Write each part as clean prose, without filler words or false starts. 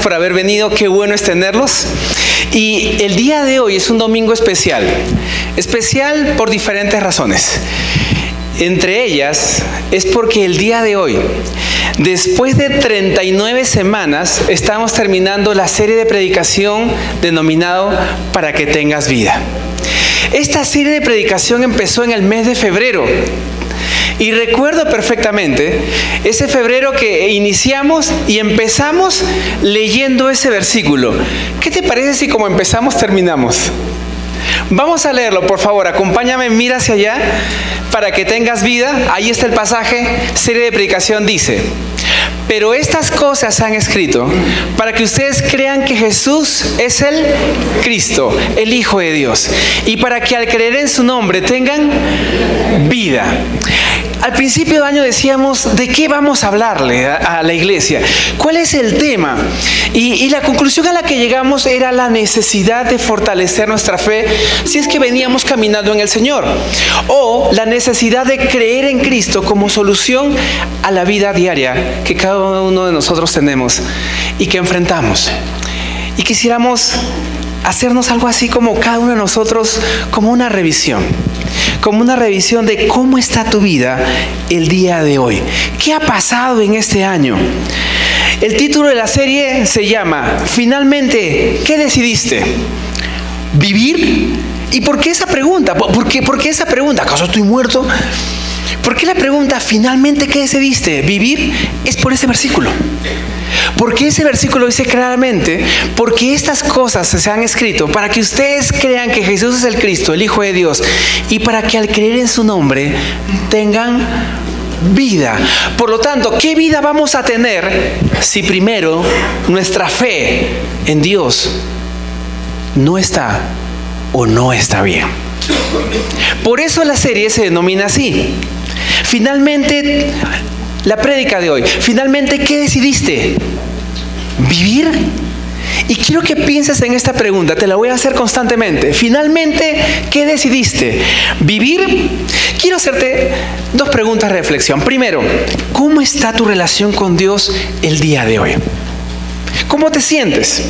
por haber venido, qué bueno es tenerlos. Y el día de hoy es un domingo especial. Especial por diferentes razones. Entre ellas es porque el día de hoy, después de 39 semanas, estamos terminando la serie de predicación denominado Para que tengas vida. Esta serie de predicación empezó en el mes de febrero. Y recuerdo perfectamente ese febrero que iniciamos y empezamos leyendo ese versículo. ¿Qué te parece si como empezamos terminamos? Vamos a leerlo, por favor. Acompáñame, mira hacia allá. Para que tengas vida. Ahí está el pasaje. Serie de predicación dice: pero estas cosas se han escrito para que ustedes crean que Jesús es el Cristo, el Hijo de Dios, y para que al creer en su nombre tengan vida. Al principio de año decíamos, ¿de qué vamos a hablarle a la iglesia? ¿Cuál es el tema? Y la conclusión a la que llegamos era la necesidad de fortalecer nuestra fe si es que veníamos caminando en el Señor, o la necesidad de creer en Cristo como solución a la vida diaria que cada uno de nosotros tenemos y que enfrentamos. Y quisiéramos hacernos algo así como cada uno de nosotros, como una revisión de cómo está tu vida el día de hoy. ¿Qué ha pasado en este año? El título de la serie se llama Finalmente, ¿qué decidiste? ¿Vivir? ¿Y por qué esa pregunta? ¿Por qué esa pregunta? ¿Acaso estoy muerto? ¿Por qué la pregunta finalmente qué decidiste? ¿Vivir? Es por ese versículo. Porque ese versículo dice claramente, porque estas cosas se han escrito para que ustedes crean que Jesús es el Cristo, el Hijo de Dios, y para que al creer en su nombre tengan vida. Por lo tanto, ¿qué vida vamos a tener si primero nuestra fe en Dios no está o no está bien? Por eso la serie se denomina así. Finalmente, la prédica de hoy. Finalmente, ¿qué decidiste? ¿Vivir? Y quiero que pienses en esta pregunta. Te la voy a hacer constantemente. Finalmente, ¿qué decidiste? ¿Vivir? Quiero hacerte dos preguntas de reflexión. Primero, ¿cómo está tu relación con Dios el día de hoy? ¿Cómo te sientes?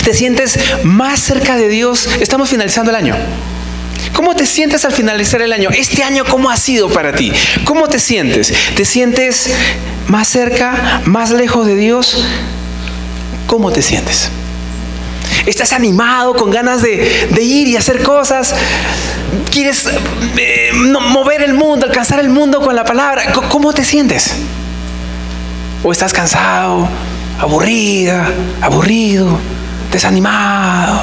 ¿Te sientes más cerca de Dios? Estamos finalizando el año. ¿Cómo te sientes al finalizar el año? Este año, ¿cómo ha sido para ti? ¿Cómo te sientes? ¿Te sientes más cerca, más lejos de Dios? ¿Cómo te sientes? ¿Estás animado, con ganas de ir y hacer cosas? ¿Quieres mover el mundo, alcanzar el mundo con la palabra? ¿Cómo te sientes? ¿O estás cansado, aburrida, aburrido, desanimado?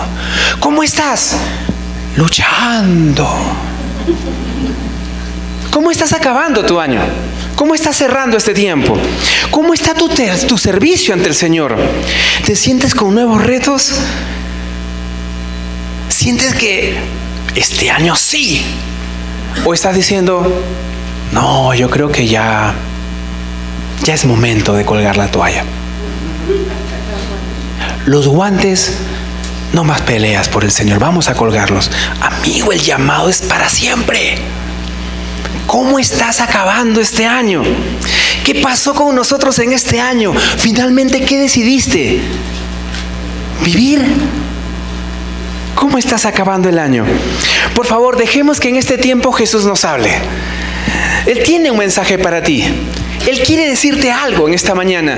¿Cómo estás? Luchando. ¿Cómo estás acabando tu año? ¿Cómo estás cerrando este tiempo? ¿Cómo está tu servicio ante el Señor? ¿Te sientes con nuevos retos? ¿Sientes que este año sí? ¿O estás diciendo, no, yo creo que ya es momento de colgar la toalla? Los guantes, no más peleas por el Señor, vamos a colgarlos. Amigo, el llamado es para siempre. ¿Cómo estás acabando este año? ¿Qué pasó con nosotros en este año? Finalmente, ¿qué decidiste? ¿Vivir? ¿Cómo estás acabando el año? Por favor, dejemos que en este tiempo Jesús nos hable. Él tiene un mensaje para ti. Él quiere decirte algo en esta mañana.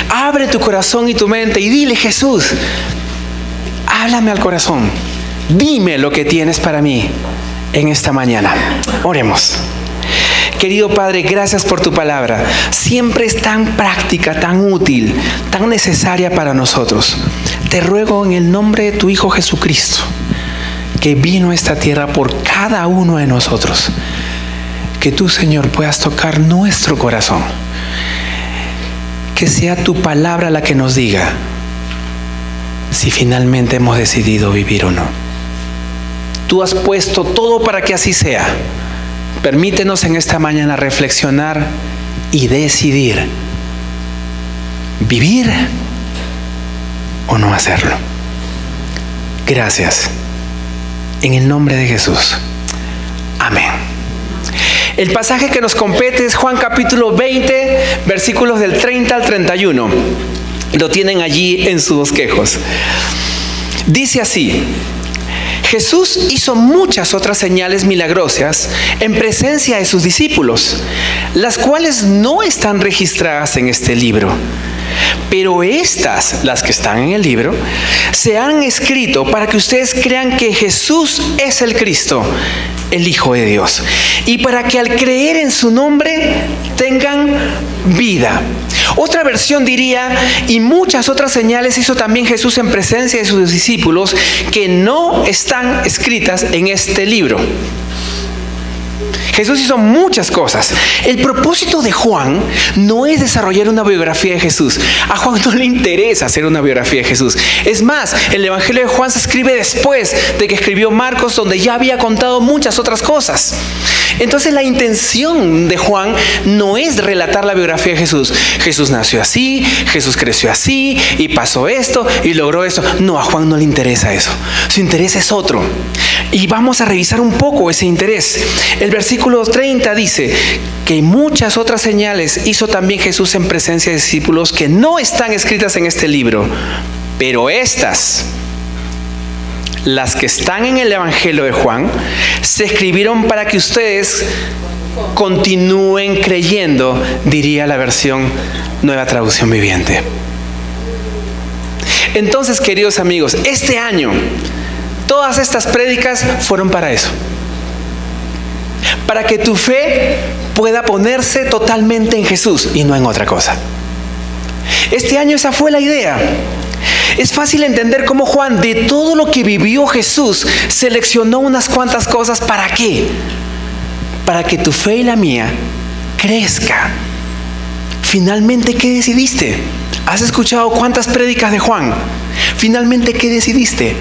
Abre tu corazón y tu mente y dile, Jesús, háblame al corazón. Dime lo que tienes para mí en esta mañana. Oremos. Querido Padre, gracias por tu palabra. Siempre es tan práctica, tan útil, tan necesaria para nosotros. Te ruego en el nombre de tu Hijo Jesucristo, que vino a esta tierra por cada uno de nosotros, que tú, Señor, puedas tocar nuestro corazón. Que sea tu palabra la que nos diga si finalmente hemos decidido vivir o no. Tú has puesto todo para que así sea. Permítenos en esta mañana reflexionar y decidir vivir o no hacerlo. Gracias. En el nombre de Jesús. Amén. El pasaje que nos compete es Juan capítulo 20, versículos del 30 al 31. Lo tienen allí en sus bosquejos. Dice así: Jesús hizo muchas otras señales milagrosas en presencia de sus discípulos, las cuales no están registradas en este libro. Pero estas, las que están en el libro, se han escrito para que ustedes crean que Jesús es el Cristo, el Hijo de Dios, y para que al creer en su nombre tengan vida. Otra versión diría: y muchas otras señales hizo también Jesús en presencia de sus discípulos que no están escritas en este libro. Jesús hizo muchas cosas. El propósito de Juan no es desarrollar una biografía de Jesús. A Juan no le interesa hacer una biografía de Jesús. Es más, el Evangelio de Juan se escribe después de que escribió Marcos, donde ya había contado muchas otras cosas. Entonces la intención de Juan no es relatar la biografía de Jesús. Jesús nació así, Jesús creció así, y pasó esto, y logró esto. No, a Juan no le interesa eso. Su interés es otro. Y vamos a revisar un poco ese interés. El versículo 30 dice que muchas otras señales hizo también Jesús en presencia de discípulos que no están escritas en este libro. Pero estas, las que están en el Evangelio de Juan, se escribieron para que ustedes continúen creyendo, diría la versión Nueva Traducción Viviente. Entonces, queridos amigos, este año todas estas prédicas fueron para eso. Para que tu fe pueda ponerse totalmente en Jesús y no en otra cosa. Este año esa fue la idea. Es fácil entender cómo Juan, de todo lo que vivió Jesús, seleccionó unas cuantas cosas. ¿Para qué? Para que tu fe y la mía crezca. Finalmente, ¿qué decidiste? ¿Has escuchado cuántas prédicas de Juan? Finalmente, ¿qué decidiste?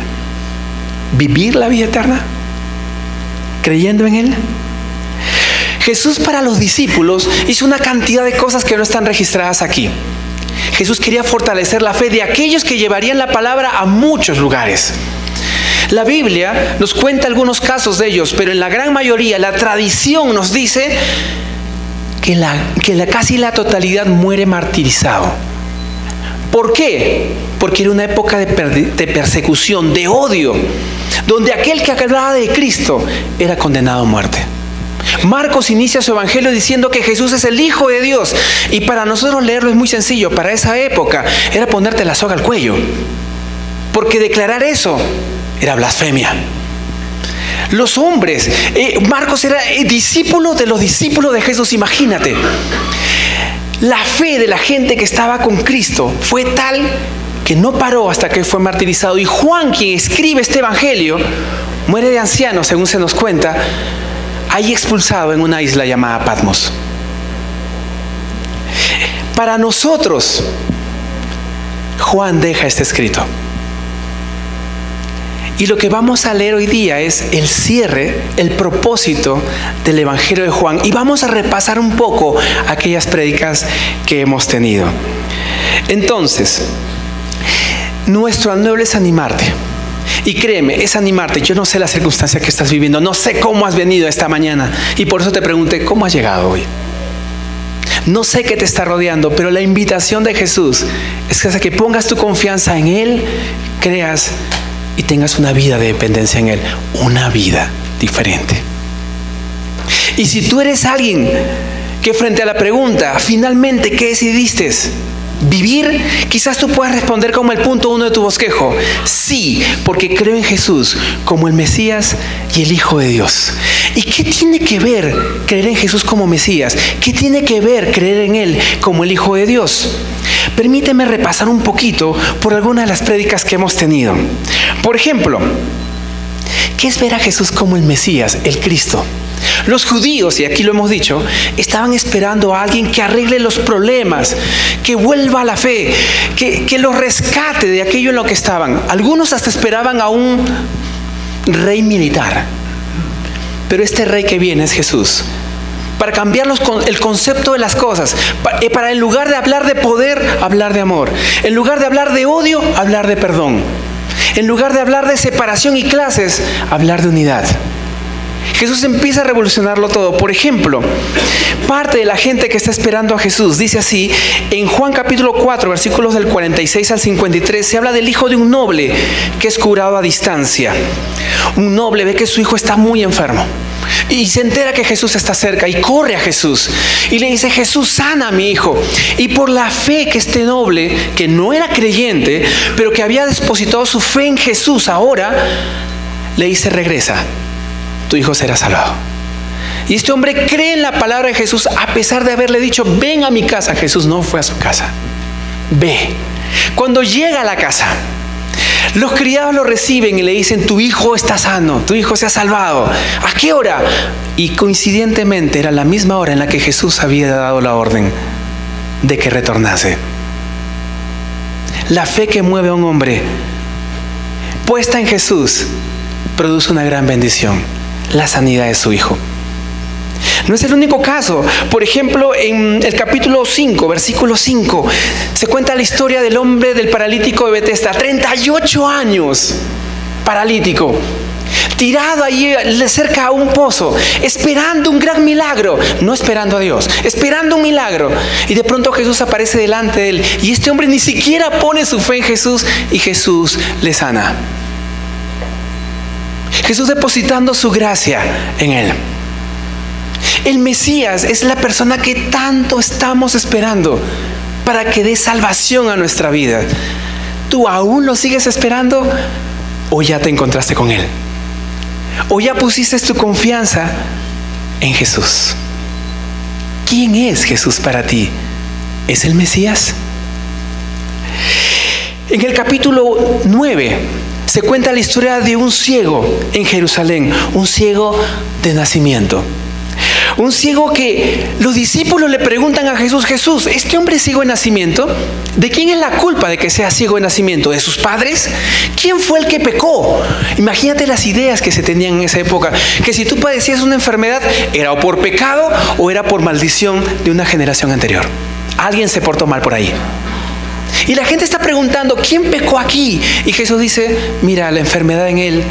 ¿Vivir la vida eterna? ¿Creyendo en Él? Jesús para los discípulos hizo una cantidad de cosas que no están registradas aquí. Jesús quería fortalecer la fe de aquellos que llevarían la palabra a muchos lugares. La Biblia nos cuenta algunos casos de ellos, pero en la gran mayoría la tradición nos dice que casi la totalidad muere martirizado. ¿Por qué? Porque era una época de persecución, de odio, donde aquel que hablaba de Cristo era condenado a muerte. Marcos inicia su evangelio diciendo que Jesús es el Hijo de Dios, y para nosotros leerlo es muy sencillo. Para esa época era ponerte la soga al cuello, porque declarar eso era blasfemia. Los hombres, Marcos era discípulo de los discípulos de Jesús. Imagínate, la fe de la gente que estaba con Cristo fue tal que no paró hasta que fue martirizado. Y Juan, quien escribe este evangelio, muere de anciano, según se nos cuenta, ahí expulsado en una isla llamada Patmos. Para nosotros, Juan deja este escrito. Y lo que vamos a leer hoy día es el cierre, el propósito del Evangelio de Juan. Y vamos a repasar un poco aquellas prédicas que hemos tenido. Entonces, nuestro anhelo es animarte. Y créeme, es animarte. Yo no sé la circunstancia que estás viviendo, no sé cómo has venido esta mañana, y por eso te pregunté, ¿cómo has llegado hoy? No sé qué te está rodeando, pero la invitación de Jesús es que pongas tu confianza en Él, creas y tengas una vida de dependencia en Él, una vida diferente. Y si tú eres alguien que frente a la pregunta, finalmente, ¿qué decidiste? ¿Vivir? Quizás tú puedas responder como el punto 1 de tu bosquejo: sí, porque creo en Jesús como el Mesías y el Hijo de Dios. ¿Y qué tiene que ver creer en Jesús como Mesías? ¿Qué tiene que ver creer en Él como el Hijo de Dios? Permíteme repasar un poquito por algunas de las prédicas que hemos tenido. Por ejemplo, ¿qué es ver a Jesús como el Mesías, el Cristo? Los judíos, y aquí lo hemos dicho, estaban esperando a alguien que arregle los problemas, que vuelva a la fe, que los rescate de aquello en lo que estaban. Algunos hasta esperaban a un rey militar. Pero este rey que viene es Jesús, para cambiar el concepto de las cosas, para en lugar de hablar de poder, hablar de amor. En lugar de hablar de odio, hablar de perdón. En lugar de hablar de separación y clases, hablar de unidad. Jesús empieza a revolucionarlo todo. Por ejemplo, parte de la gente que está esperando a Jesús dice así, en Juan capítulo 4, versículos del 46 al 53, se habla del hijo de un noble que es curado a distancia. Un noble ve que su hijo está muy enfermo y se entera que Jesús está cerca y corre a Jesús y le dice: Jesús, sana a mi hijo. Y por la fe que este noble, que no era creyente, pero que había depositado su fe en Jesús, ahora le dice: regresa, tu hijo será salvado. Y este hombre cree en la palabra de Jesús a pesar de haberle dicho: ven a mi casa. Jesús no fue a su casa. Ve. Cuando llega a la casa, los criados lo reciben y le dicen: tu hijo está sano, tu hijo se ha salvado. ¿A qué hora? Y coincidentemente era la misma hora en la que Jesús había dado la orden de que retornase. La fe que mueve a un hombre puesta en Jesús produce una gran bendición: la sanidad de su hijo. No es el único caso. Por ejemplo, en el capítulo 5, versículo 5, se cuenta la historia del hombre del paralítico de Betesda, 38 años, paralítico, tirado allí cerca a un pozo, esperando un gran milagro, no esperando a Dios, esperando un milagro. Y de pronto Jesús aparece delante de él, y este hombre ni siquiera pone su fe en Jesús, y Jesús le sana. Jesús depositando su gracia en él. El Mesías es la persona que tanto estamos esperando para que dé salvación a nuestra vida. ¿Tú aún lo sigues esperando o ya te encontraste con Él? ¿O ya pusiste tu confianza en Jesús? ¿Quién es Jesús para ti? ¿Es el Mesías? En el capítulo 9 se cuenta la historia de un ciego en Jerusalén, un ciego de nacimiento. Un ciego que los discípulos le preguntan a Jesús: Jesús, ¿este hombre es ciego de nacimiento? ¿De quién es la culpa de que sea ciego de nacimiento? ¿De sus padres? ¿Quién fue el que pecó? Imagínate las ideas que se tenían en esa época, que si tú padecías una enfermedad, era o por pecado o era por maldición de una generación anterior. Alguien se portó mal por ahí. Y la gente está preguntando: ¿quién pecó aquí? Y Jesús dice: mira, la enfermedad en él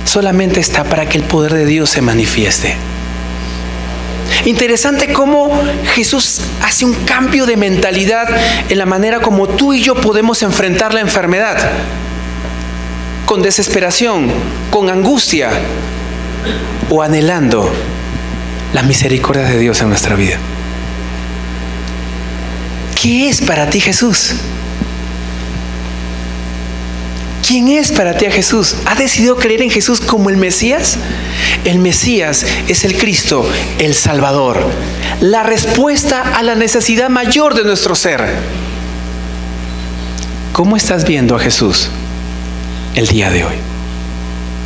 solamente está para que el poder de Dios se manifieste. Interesante cómo Jesús hace un cambio de mentalidad en la manera como tú y yo podemos enfrentar la enfermedad. Con desesperación, con angustia o anhelando la misericordia de Dios en nuestra vida. ¿Qué es para ti Jesús? ¿Quién es para ti a Jesús? ¿Has decidido creer en Jesús como el Mesías? El Mesías es el Cristo, el Salvador, la respuesta a la necesidad mayor de nuestro ser. ¿Cómo estás viendo a Jesús el día de hoy?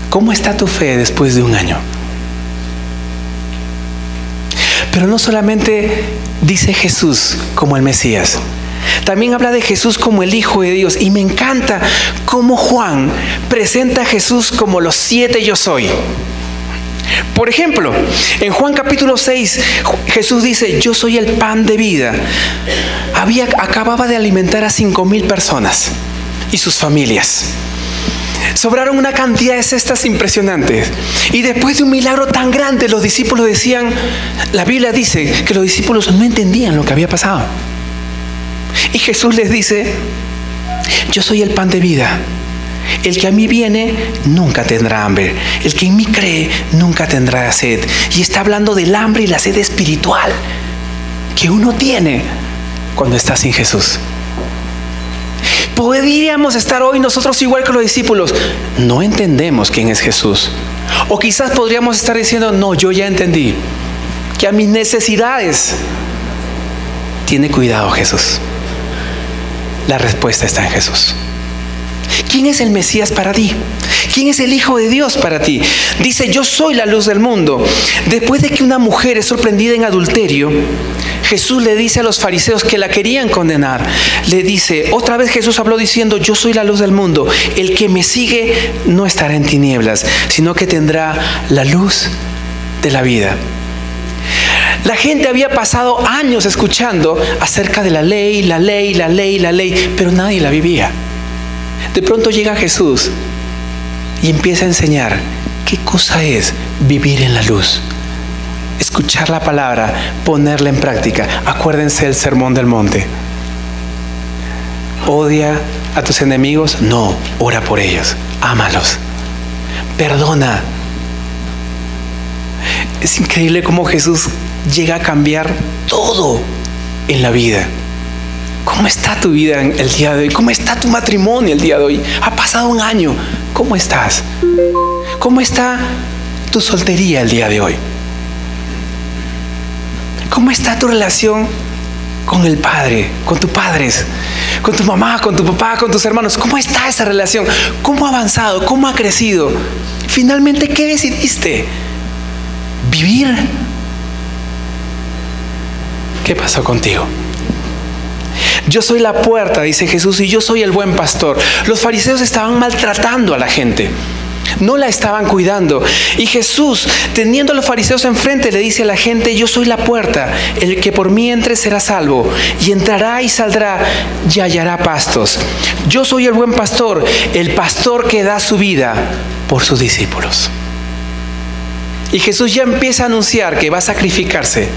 ¿Cómo está tu fe después de un año? Pero no solamente dice Jesús como el Mesías, también habla de Jesús como el Hijo de Dios. Y me encanta cómo Juan presenta a Jesús como los 7 yo soy. Por ejemplo, en Juan capítulo 6, Jesús dice: yo soy el pan de vida. Acababa de alimentar a 5,000 personas y sus familias. Sobraron una cantidad de cestas impresionantes. Y después de un milagro tan grande, los discípulos decían, la Biblia dice que los discípulos no entendían lo que había pasado. Y Jesús les dice: yo soy el pan de vida. El que a mí viene nunca tendrá hambre. El que en mí cree nunca tendrá sed. Y está hablando del hambre y la sed espiritual que uno tiene cuando está sin Jesús. Podríamos estar hoy nosotros igual que los discípulos. No entendemos quién es Jesús. O quizás podríamos estar diciendo: no, yo ya entendí que a mis necesidades tiene cuidado Jesús. La respuesta está en Jesús. ¿Quién es el Mesías para ti? ¿Quién es el Hijo de Dios para ti? Dice: yo soy la luz del mundo. Después de que una mujer es sorprendida en adulterio, Jesús le dice a los fariseos que la querían condenar, le dice, otra vez Jesús habló diciendo: yo soy la luz del mundo. El que me sigue no estará en tinieblas, sino que tendrá la luz de la vida. La gente había pasado años escuchando acerca de la ley, pero nadie la vivía. De pronto llega Jesús y empieza a enseñar qué cosa es vivir en la luz. Escuchar la palabra, ponerla en práctica. Acuérdense del Sermón del Monte. Odia a tus enemigos, no, ora por ellos, ámalos, perdona. Es increíble cómo Jesús llega a cambiar todo en la vida. ¿Cómo está tu vida el día de hoy? ¿Cómo está tu matrimonio el día de hoy? Ha pasado un año. ¿Cómo estás? ¿Cómo está tu soltería el día de hoy? ¿Cómo está tu relación con el Padre, con tus padres, con tu mamá, con tu papá, con tus hermanos? ¿Cómo está esa relación? ¿Cómo ha avanzado? ¿Cómo ha crecido? Finalmente, ¿qué decidiste? ¿Vivir? ¿Qué pasó contigo? Yo soy la puerta, dice Jesús, y yo soy el buen pastor. Los fariseos estaban maltratando a la gente. No la estaban cuidando. Y Jesús, teniendo a los fariseos enfrente, le dice a la gente: yo soy la puerta, el que por mí entre será salvo, y entrará y saldrá y hallará pastos. Yo soy el buen pastor, el pastor que da su vida por sus discípulos. Y Jesús ya empieza a anunciar que va a sacrificarse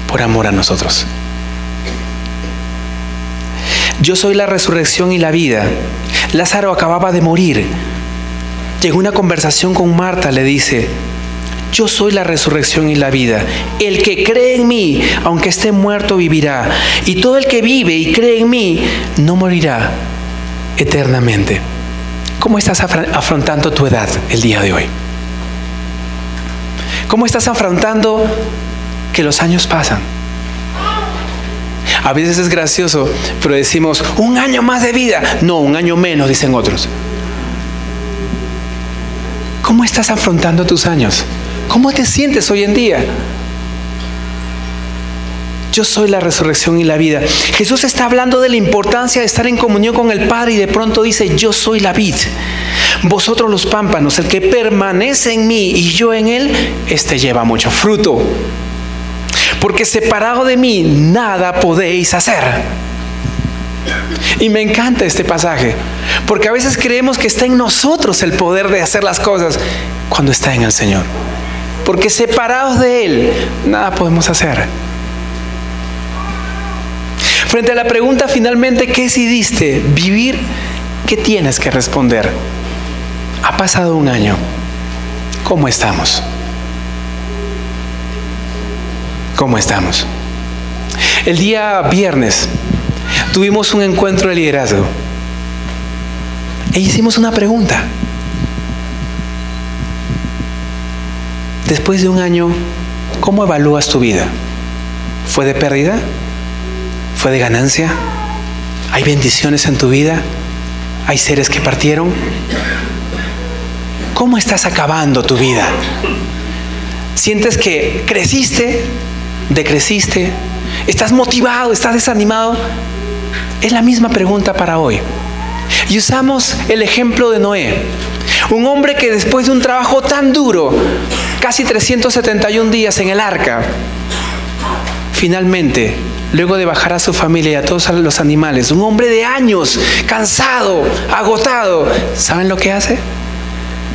por amor a nosotros. Yo soy la resurrección y la vida. Lázaro acababa de morir. Llegó una conversación con Marta, le dice: yo soy la resurrección y la vida. El que cree en mí, aunque esté muerto, vivirá. Y todo el que vive y cree en mí, no morirá eternamente. ¿Cómo estás afrontando tu edad el día de hoy? ¿Cómo estás afrontando que los años pasan? A veces es gracioso, pero decimos: un año más de vida. No, un año menos, dicen otros. ¿Cómo estás afrontando tus años? ¿Cómo te sientes hoy en día? Yo soy la resurrección y la vida. Jesús está hablando de la importancia de estar en comunión con el Padre, y de pronto dice: yo soy la vid, vosotros los pámpanos. El que permanece en mí y yo en él, este lleva mucho fruto. Porque separado de mí nada podéis hacer. Y me encanta este pasaje, porque a veces creemos que está en nosotros el poder de hacer las cosas, cuando está en el Señor. Porque separados de Él, nada podemos hacer. Frente a la pregunta, finalmente, ¿qué decidiste vivir? ¿Qué tienes que responder? Ha pasado un año. ¿Cómo estamos? ¿Cómo estamos? El día viernes tuvimos un encuentro de liderazgo e hicimos una pregunta. Después de un año, ¿cómo evalúas tu vida? ¿Fue de pérdida? ¿Fue de ganancia? ¿Hay bendiciones en tu vida? ¿Hay seres que partieron? ¿Cómo estás acabando tu vida? ¿Sientes que creciste? ¿Decreciste? ¿Estás motivado? ¿Estás desanimado? Es la misma pregunta para hoy. Y usamos el ejemplo de Noé, un hombre que después de un trabajo tan duro, casi 371 días en el arca, finalmente, luego de bajar a su familia y a todos los animales, un hombre de años, cansado, agotado, ¿saben lo que hace?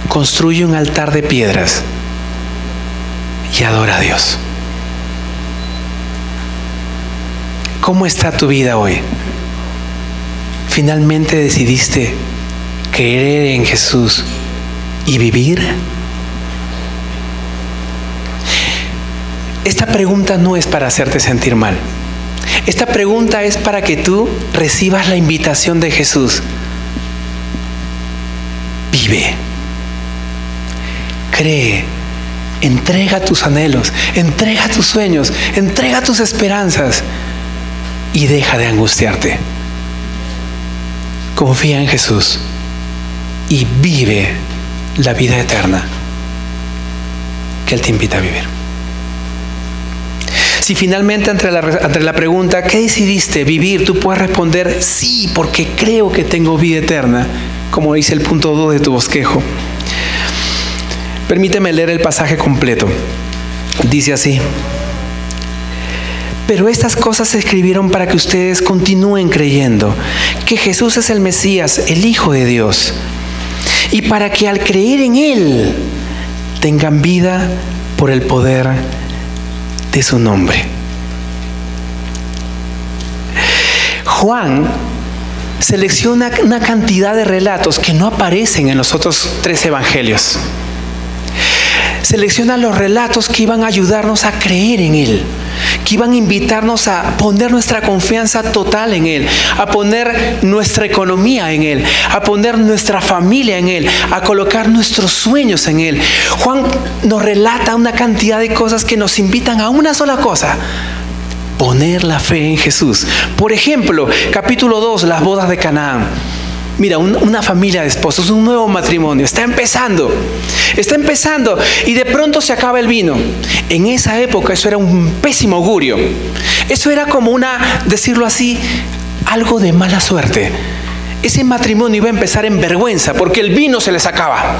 Construye un altar de piedras y adora a Dios. ¿Cómo está tu vida hoy? ¿Finalmente decidiste creer en Jesús y vivir? Esta pregunta no es para hacerte sentir mal. Esta pregunta es para que tú recibas la invitación de Jesús. Vive. Cree. Entrega tus anhelos. Entrega tus sueños. Entrega tus esperanzas. Y deja de angustiarte. Confía en Jesús y vive la vida eterna que Él te invita a vivir. Si finalmente ante la pregunta ¿qué decidiste vivir? Tú puedes responder: sí, porque creo que tengo vida eterna, como dice el punto 2 de tu bosquejo. Permíteme leer el pasaje completo. Dice así: pero estas cosas se escribieron para que ustedes continúen creyendo que Jesús es el Mesías, el Hijo de Dios, y para que al creer en Él tengan vida por el poder de su nombre. Juan selecciona una cantidad de relatos que no aparecen en los otros 3 evangelios. Selecciona los relatos que iban a ayudarnos a creer en Él, que iban a invitarnos a poner nuestra confianza total en Él, a poner nuestra economía en Él, a poner nuestra familia en Él, a colocar nuestros sueños en Él. Juan nos relata una cantidad de cosas que nos invitan a una sola cosa: poner la fe en Jesús. Por ejemplo, capítulo 2, las bodas de Canaán. Mira, una familia de esposos, un nuevo matrimonio, está empezando y de pronto se acaba el vino. En esa época eso era un pésimo augurio. Eso era como decirlo así, algo de mala suerte. Ese matrimonio iba a empezar en vergüenza porque el vino se les acaba.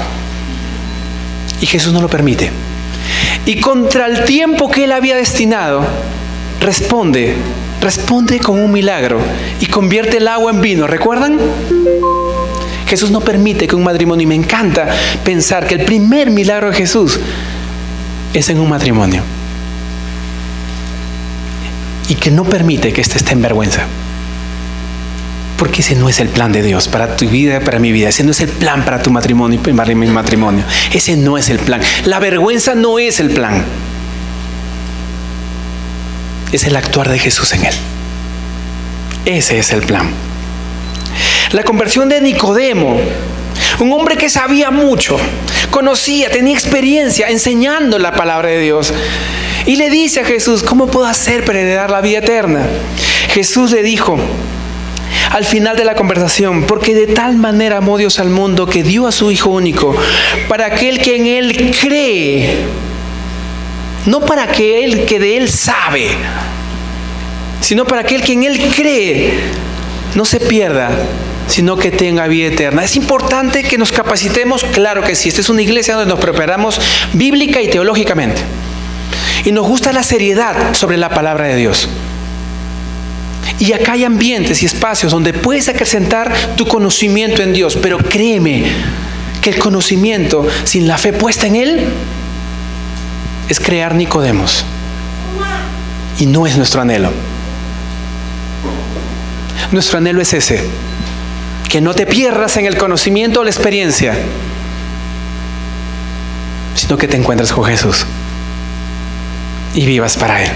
Y Jesús no lo permite. Y contra el tiempo que Él había destinado, responde con un milagro y convierte el agua en vino. ¿Recuerdan? Jesús no permite que un matrimonio, y me encanta pensar que el primer milagro de Jesús es en un matrimonio, y que no permite que éste esté en vergüenza, porque ese no es el plan de Dios para tu vida, para mi vida. Ese no es el plan para tu matrimonio y para mi matrimonio. Ese no es el plan. La vergüenza no es el plan. Es el actuar de Jesús en él. Ese es el plan. La conversión de Nicodemo, un hombre que sabía mucho, conocía, tenía experiencia enseñando la palabra de Dios, y le dice a Jesús: ¿cómo puedo hacer para heredar la vida eterna? Jesús le dijo al final de la conversación: porque de tal manera amó Dios al mundo que dio a su Hijo único, para aquel que en Él cree, no para aquel que de Él sabe, sino para aquel que en Él cree, no se pierda, sino que tenga vida eterna. ¿Es importante que nos capacitemos? Claro que sí. Esta es una iglesia donde nos preparamos bíblica y teológicamente, y nos gusta la seriedad sobre la palabra de Dios. Y acá hay ambientes y espacios donde puedes acrecentar tu conocimiento en Dios, pero créeme que el conocimiento sin la fe puesta en Él es crear Nicodemos, y no es nuestro anhelo. Nuestro anhelo es ese: que no te pierdas en el conocimiento o la experiencia, sino que te encuentres con Jesús y vivas para Él.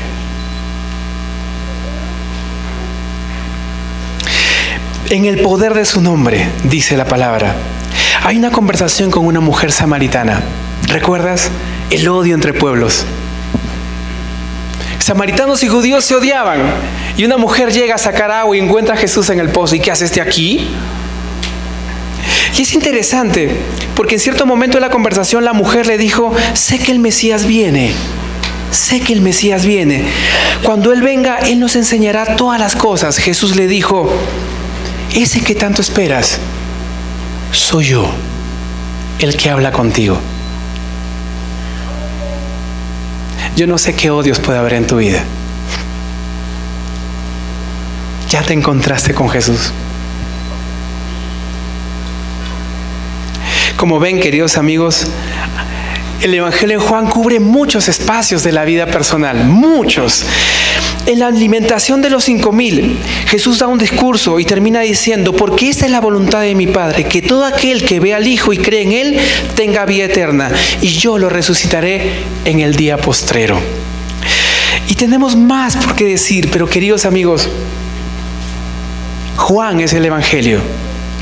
En el poder de su nombre, dice la palabra. Hay una conversación con una mujer samaritana. ¿Recuerdas? El odio entre pueblos. Samaritanos y judíos se odiaban, y una mujer llega a sacar agua y encuentra a Jesús en el pozo. ¿Y qué hace este aquí? Y es interesante, porque en cierto momento de la conversación la mujer le dijo: sé que el Mesías viene. Sé que el Mesías viene. Cuando Él venga, Él nos enseñará todas las cosas. Jesús le dijo: ese que tanto esperas, soy yo, el que habla contigo. Yo no sé qué odios puede haber en tu vida. Ya te encontraste con Jesús. Como ven, queridos amigos, el Evangelio de Juan cubre muchos espacios de la vida personal, muchos. En la alimentación de los 5,000, Jesús da un discurso y termina diciendo: porque esta es la voluntad de mi Padre, que todo aquel que ve al Hijo y cree en Él tenga vida eterna, y yo lo resucitaré en el día postrero. Y tenemos más por qué decir, pero queridos amigos, Juan es el Evangelio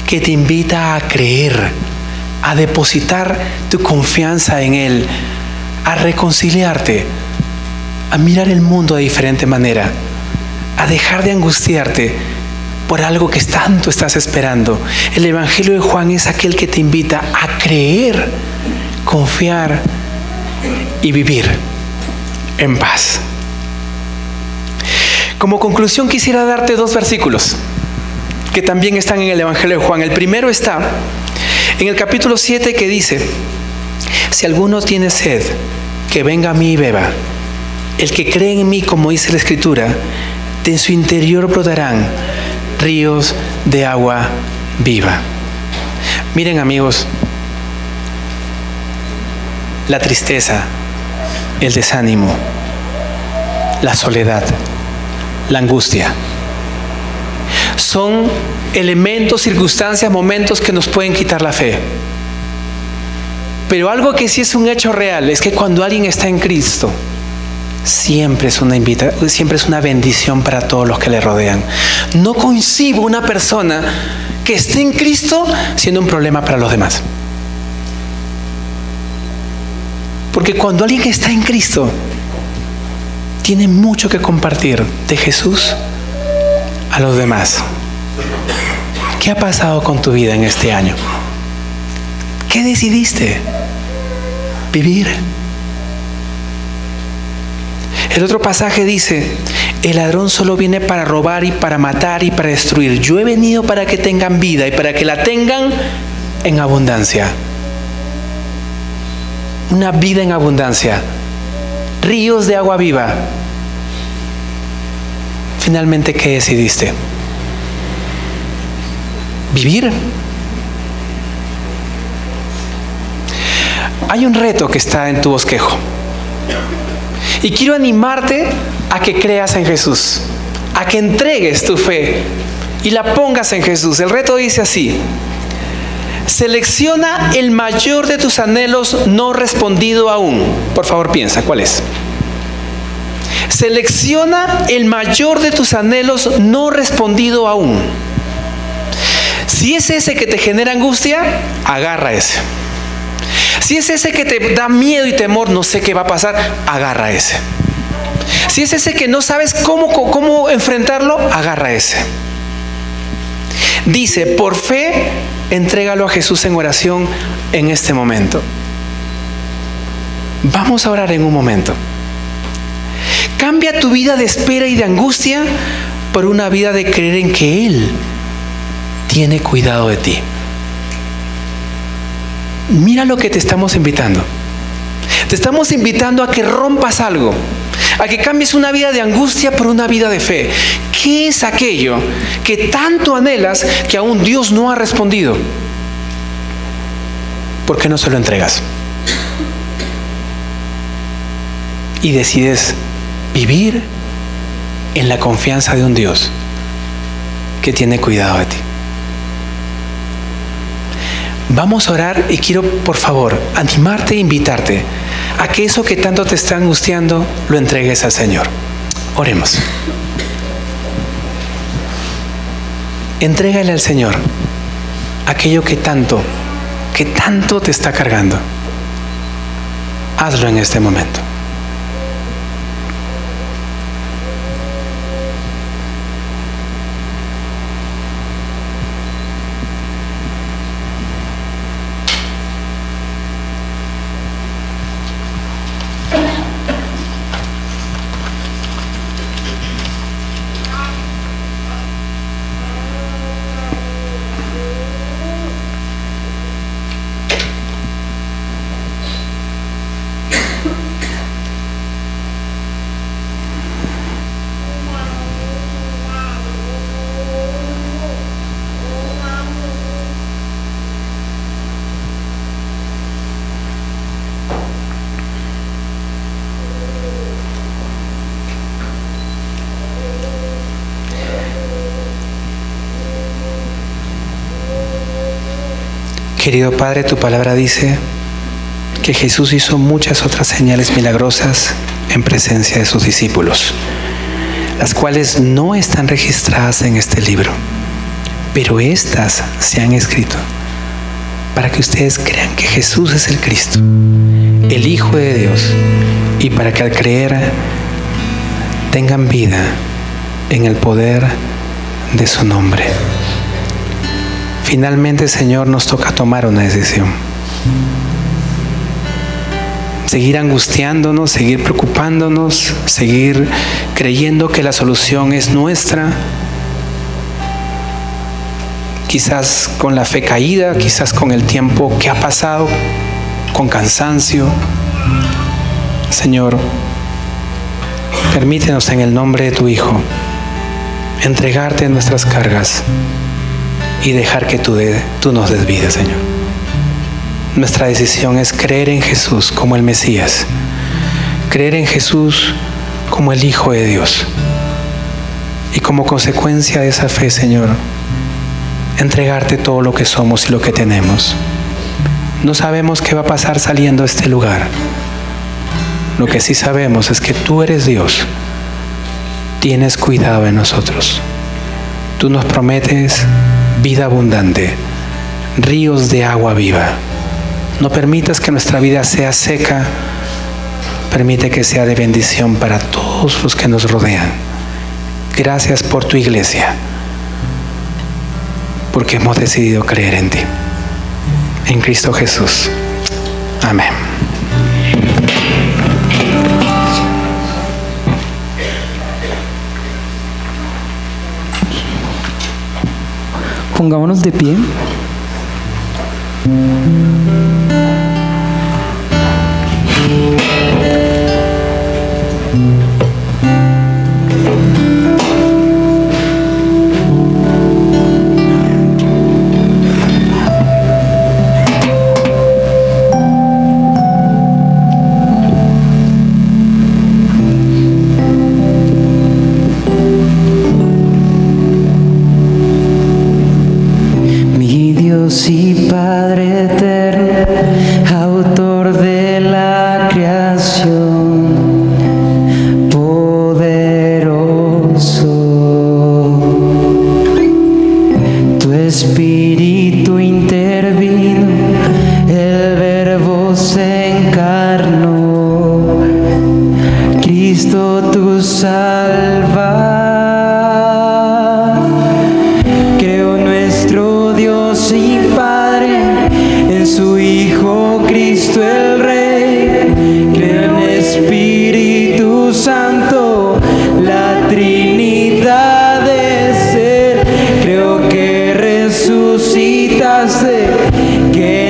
que te invita a creer, a depositar tu confianza en Él, a reconciliarte, a mirar el mundo de diferente manera, a dejar de angustiarte por algo que tanto estás esperando. El Evangelio de Juan es aquel que te invita a creer, confiar y vivir en paz. Como conclusión, quisiera darte 2 versículos que también están en el Evangelio de Juan. El primero está en el capítulo 7, que dice: si alguno tiene sed, que venga a mí y beba. El que cree en mí, como dice la Escritura, de su interior brotarán ríos de agua viva. Miren, amigos, la tristeza, el desánimo, la soledad, la angustia. Son elementos, circunstancias, momentos que nos pueden quitar la fe. Pero algo que sí es un hecho real es que cuando alguien está en Cristo, siempre es una bendición para todos los que le rodean. No concibo una persona que esté en Cristo siendo un problema para los demás. Porque cuando alguien está en Cristo, tiene mucho que compartir de Jesús a los demás. ¿Qué ha pasado con tu vida en este año? ¿Qué decidiste? Vivir. El otro pasaje dice: el ladrón solo viene para robar y para matar y para destruir. Yo he venido para que tengan vida y para que la tengan en abundancia. Una vida en abundancia. Ríos de agua viva. Finalmente, ¿qué decidiste? Vivir. Hay un reto que está en tu bosquejo. Y quiero animarte a que creas en Jesús, a que entregues tu fe y la pongas en Jesús. El reto dice así: selecciona el mayor de tus anhelos no respondido aún. Por favor, piensa, ¿cuál es? Selecciona el mayor de tus anhelos no respondido aún. Si es ese que te genera angustia, agarra ese. Si es ese que te da miedo y temor, no sé qué va a pasar, agarra ese. Si es ese que no sabes cómo enfrentarlo, agarra ese. Dice: por fe, entrégalo a Jesús en oración en este momento. Vamos a orar en un momento. Cambia tu vida de espera y de angustia por una vida de creer en que Él tiene cuidado de ti. Mira lo que te estamos invitando. Te estamos invitando a que rompas algo, a que cambies una vida de angustia por una vida de fe. ¿Qué es aquello que tanto anhelas que aún Dios no ha respondido? ¿Por qué no se lo entregas? Y decides vivir en la confianza de un Dios que tiene cuidado de ti. Vamos a orar y quiero, por favor, animarte e invitarte a que eso que tanto te está angustiando lo entregues al Señor. Oremos. Entrégale al Señor aquello que tanto te está cargando. Hazlo en este momento. Querido Padre, tu palabra dice que Jesús hizo muchas otras señales milagrosas en presencia de sus discípulos, las cuales no están registradas en este libro, pero estas se han escrito para que ustedes crean que Jesús es el Cristo, el Hijo de Dios, y para que al creer tengan vida en el poder de su nombre. Finalmente, Señor, nos toca tomar una decisión. Seguir angustiándonos, seguir preocupándonos, seguir creyendo que la solución es nuestra. Quizás con la fe caída, quizás con el tiempo que ha pasado, con cansancio. Señor, permítenos en el nombre de tu Hijo entregarte nuestras cargas y dejar que tú nos des vida, Señor. nuestra decisión es creer en Jesús como el Mesías, creer en Jesús como el Hijo de Dios. Y como consecuencia de esa fe, Señor, entregarte todo lo que somos y lo que tenemos. No sabemos qué va a pasar saliendo de este lugar. Lo que sí sabemos es que tú eres Dios. Tienes cuidado de nosotros. Tú nos prometes vida abundante, ríos de agua viva. No permitas que nuestra vida sea seca. Permite que sea de bendición para todos los que nos rodean. Gracias por tu iglesia, porque hemos decidido creer en ti. En Cristo Jesús. Amén. Pongámonos de pie. Y Padre eterno, autor de la creación, poderoso, tu Espíritu intervino, el Verbo se encarnó, Cristo tu Salvador. Creo nuestro Dios y Padre, en su Hijo Cristo el Rey. Creo en Espíritu Santo, la Trinidad es Él. Creo que resucitaste, que